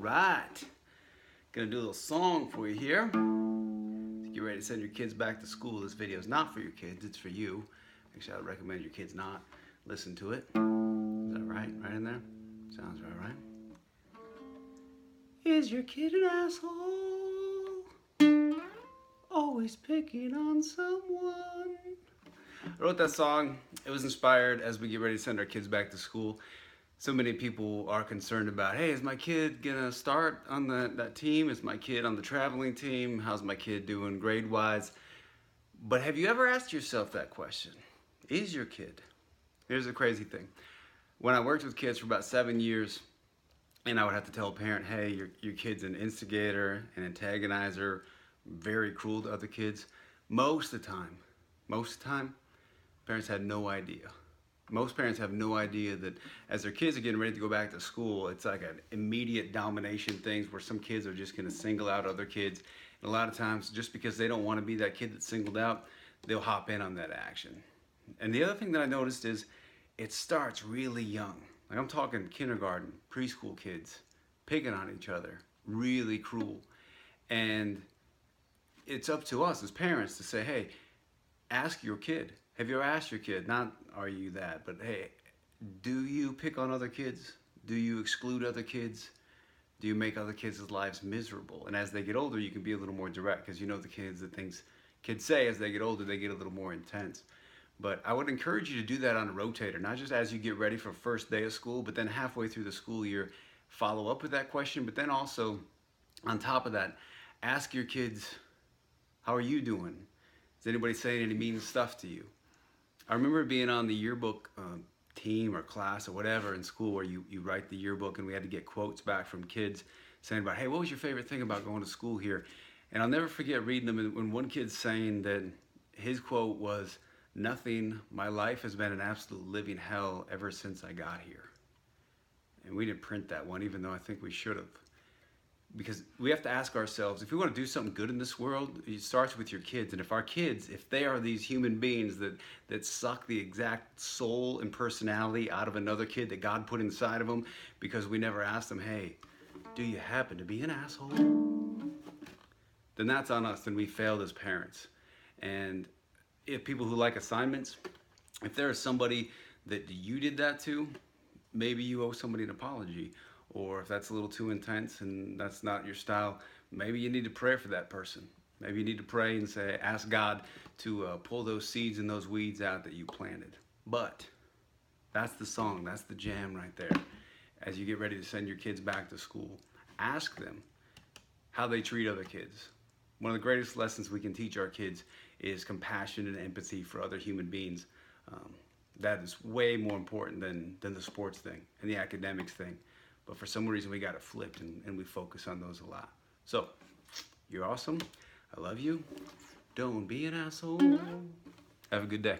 right. Gonna do a little song for you here. Get ready to send your kids back to school. This video is not for your kids, it's for you. Actually, I would recommend your kids not listen to it. Is that right? Right in there? Sounds right? Is your kid an asshole? Always picking on someone. I wrote that song. It was inspired as we get ready to send our kids back to school. So many people are concerned about, hey, is my kid gonna start on that team? Is my kid on the traveling team? How's my kid doing grade-wise? But have you ever asked yourself that question? Is your kid? Here's the crazy thing. When I worked with kids for about 7 years, and I would have to tell a parent, hey, your kid's an instigator, an antagonizer, very cruel to other kids. Most of the time, parents had no idea. Most parents have no idea that as their kids are getting ready to go back to school, it's like an immediate domination things where some kids are just gonna single out other kids. And a lot of times, just because they don't wanna be that kid that's singled out, they'll hop in on that action. And the other thing that I noticed is it starts really young. Like I'm talking kindergarten, preschool kids, picking on each other, really cruel. And it's up to us as parents to say, hey, ask your kid. Have you ever asked your kid, not are you that, but hey, do you pick on other kids? Do you exclude other kids? Do you make other kids' lives miserable? And as they get older, you can be a little more direct because you know the things kids say as they get older, they get a little more intense. But I would encourage you to do that on a rotator, not just as you get ready for first day of school, but then halfway through the school year, follow up with that question, but then also on top of that, ask your kids, how are you doing? Is anybody saying any mean stuff to you? I remember being on the yearbook team or class or whatever in school where you write the yearbook and we had to get quotes back from kids saying about, hey, what was your favorite thing about going to school here? And I'll never forget reading them when one kid's saying that his quote was, nothing, my life has been an absolute living hell ever since I got here. And we didn't print that one, even though I think we should have. Because we have to ask ourselves, if we want to do something good in this world, it starts with your kids. And if our kids, if they are these human beings that suck the exact soul and personality out of another kid that God put inside of them, because we never asked them, hey, do you happen to be an asshole? Then that's on us, then we failed as parents. And if people who like assignments, if there is somebody that you did that to, maybe you owe somebody an apology. Or if that's a little too intense and that's not your style, maybe you need to pray for that person. Maybe you need to pray and say, ask God to pull those seeds and those weeds out that you planted. But that's the song, that's the jam right there. As you get ready to send your kids back to school, ask them how they treat other kids. One of the greatest lessons we can teach our kids is compassion and empathy for other human beings. That is way more important than the sports thing and the academics thing. But for some reason we got it flipped and we focus on those a lot. So, you're awesome. I love you. Don't be an asshole. Have a good day.